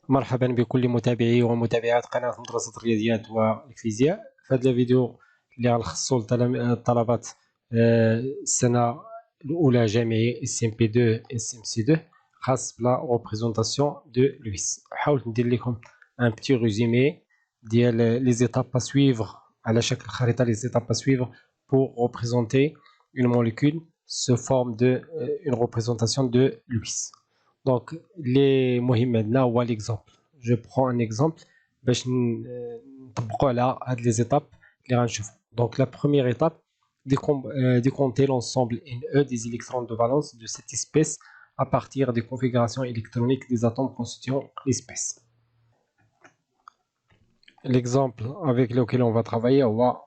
مرحبا بكل متابعي ومتابعات قناة مدرسة الرياضيات والفيزياء. في هذا الفيديو اللي غنخصو الطلبات السنة الأولى جامعي SMP2 SMC2 خاص بلا ريبريزونطاسيون دو لويس. حاولت ندير لكم ان بتي ريزومي ديال لي زيتاب ا سويفغ على شكل خريطة لي زيتاب ا سويفغ pour représenter une molécule sous forme de une représentation de Lewis. Donc, les مهم عندنا هو l'exemple. Je prends un exemple باش نطبقوا على هاد les étapes اللي غنشوفوا. Donc, la première étape, décompter l'ensemble Ne des électrons de valence de cette espèce à partir des configurations électroniques des atomes constituant l'espèce. L'exemple avec lequel on va travailler هو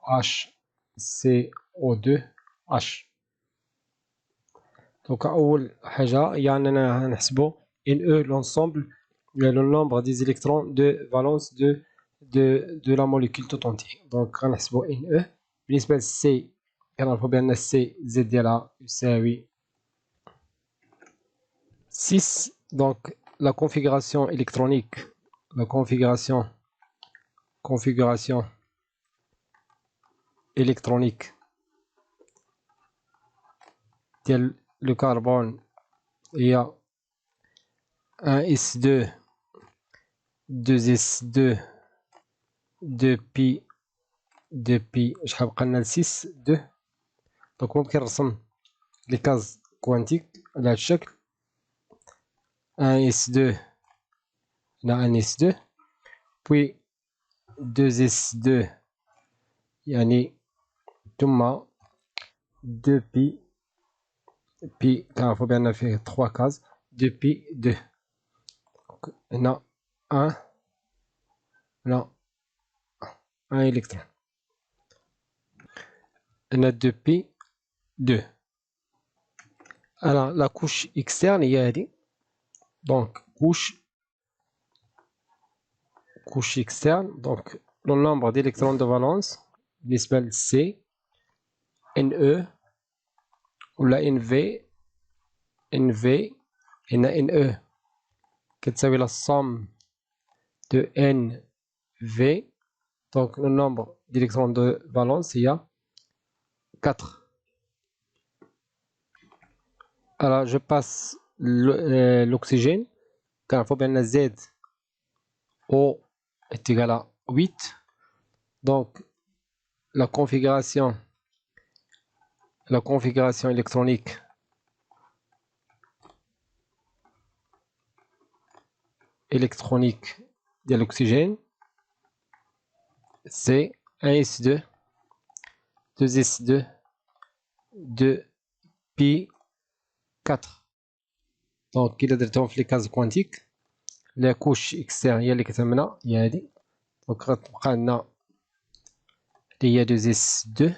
HCO2H. Donc, أول حاجة هي أننا نحسبوا Ne l'ensemble le nombre des électrons de valence de la molécule tout entière. Donc, غنحسبوا Ne بالنسبة ل C كنعرفوا بأن C Z ديالها يساوي 6. Donc, la configuration électronique, la configuration électronique ديال le carbone هي 1s2 2s2 2pi 2pi شحال بقى لنا 6 2. دونك ممكن نرسم لي كاز كوانتيك على هذا الشكل 1s2 هنا 1s2 puis 2s2 يعني ثم 2pi بي كنعرفو بأن فيه 3 كاز 2pi 2 هنا 1 هنا 1 électron هنا 2pi 2. Alors la couche externe هي هادي. Donc couche externe, donc le nombre d'électrons de valence بالنسبة ل C Ne ولا NV هنا Ne كتساوي la somme de NV. Donc le nombre d'électrons de valence هي 4. Alors je passe l'oxygène كنعرفو بأن ZO est égal à 8. Donc la configuration électronique de l'oxygène c'est 1s2 2s2 2pi 4. Donc إلا درتهم في لي كاز كوانتيك لا كوش اكسترن هي اللي كتهمنا هي هادي. دونك غتبقى لنا اللي هي 2s2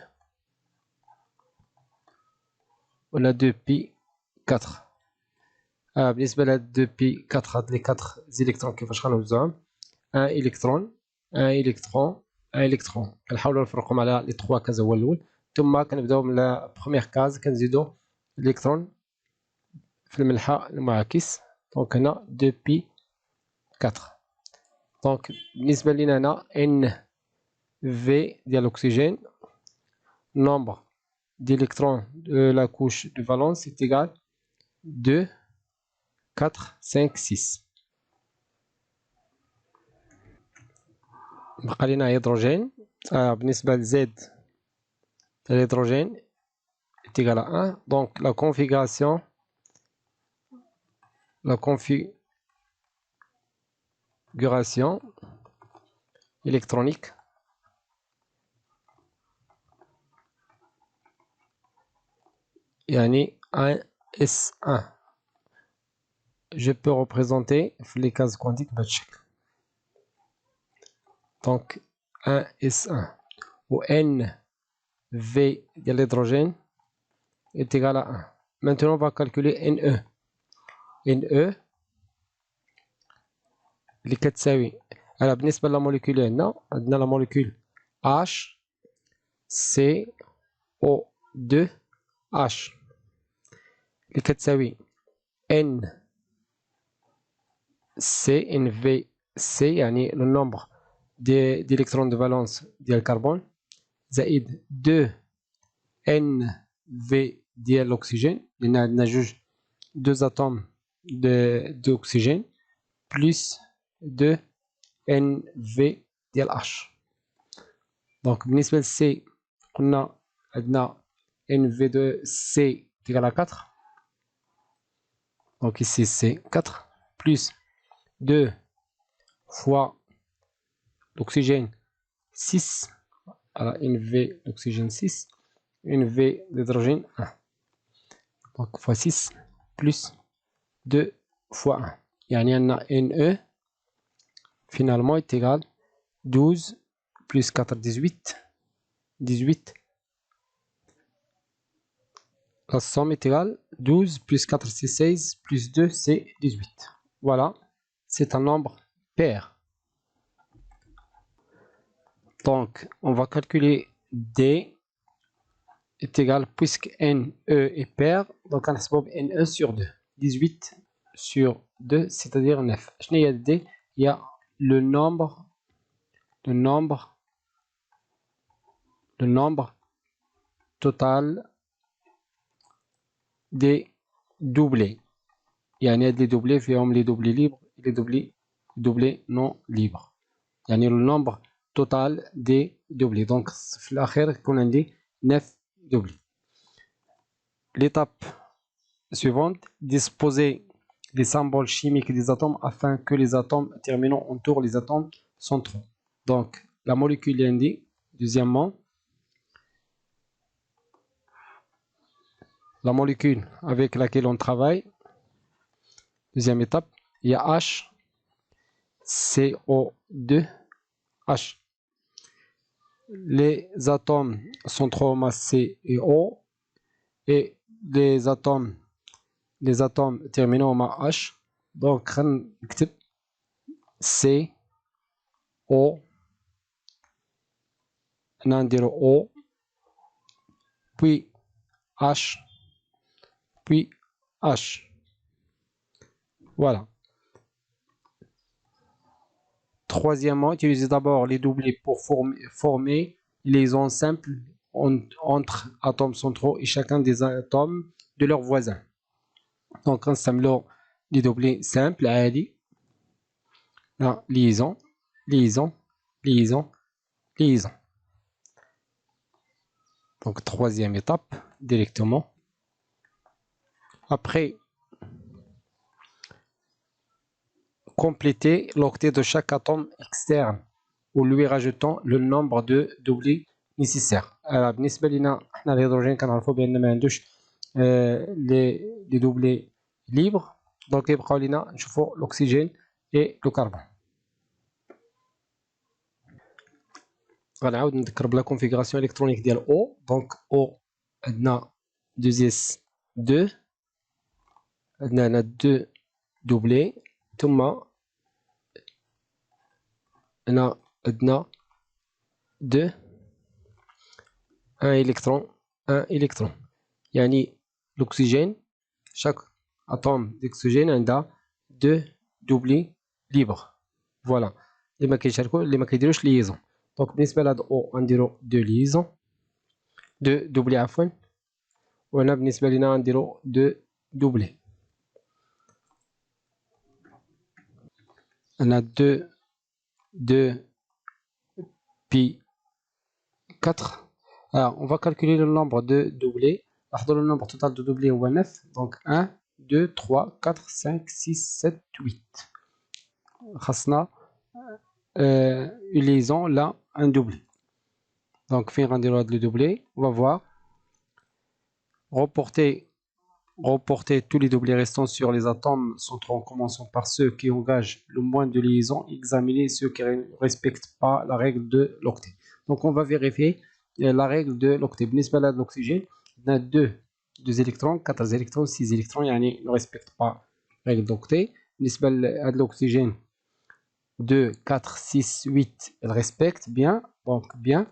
ولا 2pi 4. بالنسبة لهاد 2pi 4 هاد لي 4 زيليكترون كيفاش غنوزعوهم 1 إلكترون 1 إلكترون 1 إلكترون كنحاولو نفرقهم على لي 3 كاز هو الأول ثم كنبداو من لا بروميير كاز كنزيدو الإلكترون في الملحة المعاكس. دونك هنا 2pi 4. دونك بالنسبة لينا هنا NV ديال الأكسجين nombre d'électrons de la couche de valence est égal 2 4 5 6. بقى لينا هيدروجين بالنسبة لزد الهيدروجين est égal à 1. Donc la configuration électronique يعني 1s1 je peux représenter les cases quantiques بهذا الشكل. Donc 1s1 ou NV de l'hydrogène est égal à 1. Maintenant on va calculer Ne. Ne اللي كتساوي على بالنسبة للموليكول عندنا لا موليكول HCO2H اللي كتساوي C NVC يعني le nombre d'électrons de valence ديال الكربون زائد 2 NV ديال الأكسجين لأن عندنا جوج 2 atomes d'oxygène plus 2 NV ديال H. دونك بالنسبة للسي قلنا عندنا NV de C égale à 4. Donc ici c'est 4 plus 2 fois l'oxygène 6 à la NV d'oxygène 6, NV d'hydrogène 1. Donc fois 6 plus 2 fois 1. يعني عندنا NE finalement est égal 12 plus 4 18. 18. La somme est égale 12 plus 4 c'est 16 plus 2 c'est 18. Voilà, c'est un nombre pair. Donc, on va calculer D est égal, puisque NE est pair, donc on a NE sur 2. 18 sur 2, c'est-à-dire 9. Il y a D, il y a le nombre total des doublés. Il y a des doublés, les doublés libres et les doublés non libres. Il y a le nombre total des doublés. Donc, l'akhir qu'on a dit 9 doublés. L'étape suivante, disposer les symboles chimiques des atomes afin que les atomes terminant entourent les atomes centraux. Donc, la molécule indique, deuxièmement, la molécule avec laquelle on travaille. Deuxième étape, il y a H, CO2, H. Les atomes centraux masse C et O et les atomes terminaux masse H. Donc, on écrit C, O, on dit O, puis H, puis H. Voilà. Troisièmement, utilisez d'abord les doublés pour former les liaisons simples entre atomes centraux et chacun des atomes de leurs voisins. Donc, on s'améliore les doublés simples, عادي. La liaison, liaison, liaison, liaison. Donc, troisième étape, directement. Après, compléter l'octet de chaque atome externe ou lui rajoutant le nombre de doublés nécessaires. Alors, بالنسبة لنا احنا الهيدروجين كنعرفوا بأن ما عندوش les doublés libres. Donc, يبقاو لنا نشوفوا l'oxygène et le carbone. غنعاود نذكر بلا configuration électronique ديال O. Donc, O عندنا 2s 2 عندنا هنا 2 doublés ثم هنا عندنا 2 1 électron يعني l'oxygène chaque atome d'oxygène عندها 2 doublés libres. Voilà اللي ما كيشاركوا اللي ما كيديروش liaison. Donc بالنسبه لهاد O غنديرو 2 liaison 2 doublés عفوا وهنا بالنسبه لينا غنديرو 2 doublés. On a 2 puis 4. Alors, on va calculer le nombre de doublés. Le nombre total de doublés est 9. Donc, 1, 2, 3, 4, 5, 6, 7, 8. خاصنا une liaison là, un doublé. Donc, fin rendez-vous le doublé. On va voir. Reporter tous les doublés restants sur les atomes centraux en commençant par ceux qui engagent le moins de liaisons, examiner ceux qui ne respectent pas la règle de l'octet. Donc on va vérifier la règle de l'octet. بالنسبة de l'oxygène, on a 2 électrons, 4 électrons, 6 électrons, يعني ne respectent pas la règle d'octet. بالنسبة de l'oxygène, 2, 4, 6, 8, elle respecte bien, donc bien.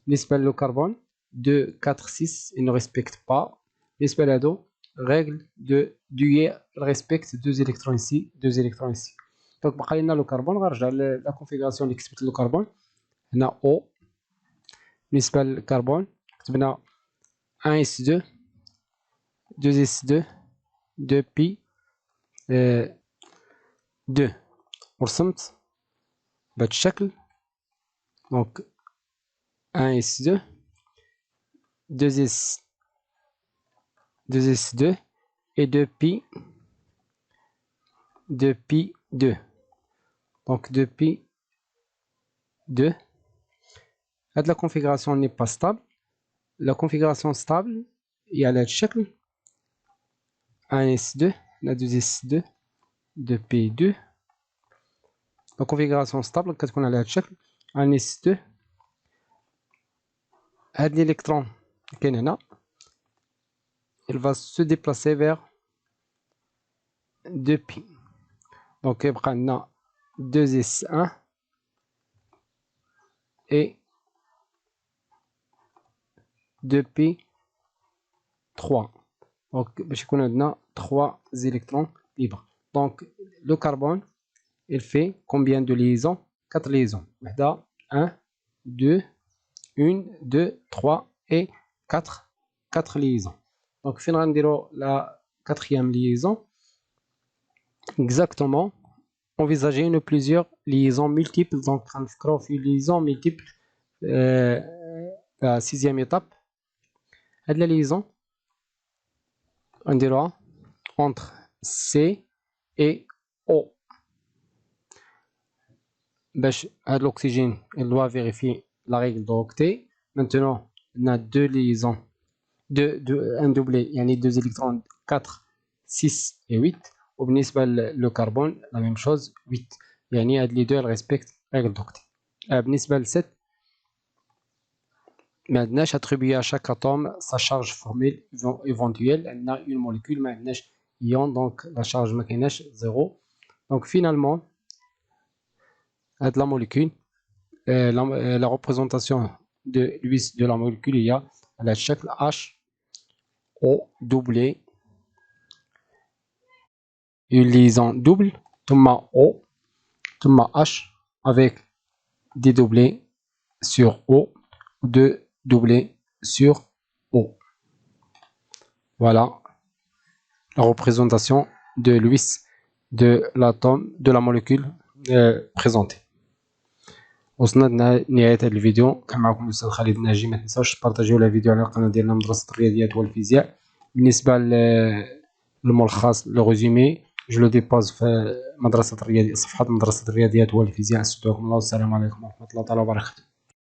بالنسبة le carbone, 2, 4, 6, il ne respecte pas. بالنسبة l'ado, règle de Dewey respecte 2 électrons ici, 2 électrons ici. دونك بقى لنا لو كربون. غنرجع لا كونفيغوراسيون اللي كتبت لو كربون هنا او. بالنسبه للكربون كتبنا 1s2 2s2 2p 2 ورسمت بهذا الشكل. دونك 1s2 2s2 et 2p 2p2. Donc 2p2. La configuration n'est pas stable. La configuration stable, il y a le checle 1s2, la 2s2, 2p2. La configuration stable, qu'est-ce qu'on a le checle 1s2. L'électron, il va se déplacer vers 2p. Donc il y a 2s1 et 2p3. Donc on a 3 électrons libres. Donc le carbone, il fait combien de liaisons? 4 liaisons. 1, 2, 1, 2, 3 et 4. 4 liaisons. Donc finalement la quatrième liaison. Exactement. Envisager plusieurs liaisons multiples. Donc une liaison multiple. La sixième étape. La liaison on dira entre C et O. L'oxygène, il doit vérifier la règle d'octet. Maintenant, on a deux liaisons, un doublé, il y a deux électrons 4, 6 et 8. Au le carbone, la même chose, 8. Il y a les deux, elles respectent la règle d'octet. Le 7, maintenant, attribuer à chaque atome sa charge formelle éventuelle. On a une molécule, maintenant, ion, donc la charge mécanique 0. Donc finalement, la molécule, la représentation de la molécule, il y a la checle H, O doublé, une liaison double, thomas O, thomas H, avec des doublés sur O, deux doublés sur O. Voilà la représentation de l'UIS de l'atome, de la molécule présentée. وصلنا لنهاية هذا الفيديو. كان معكم الأستاذ خالد الناجي. ما تنساوش تبارطاجيو الفيديو على القناة ديالنا مدرسة الرياضيات والفيزياء. بالنسبة للملخص لو ريزومي جو لو ديبوز في مدرسة الرياضيات، صفحة مدرسة الرياضيات والفيزياء. استودعكم الله والسلام عليكم ورحمة الله تعالى وبركاته.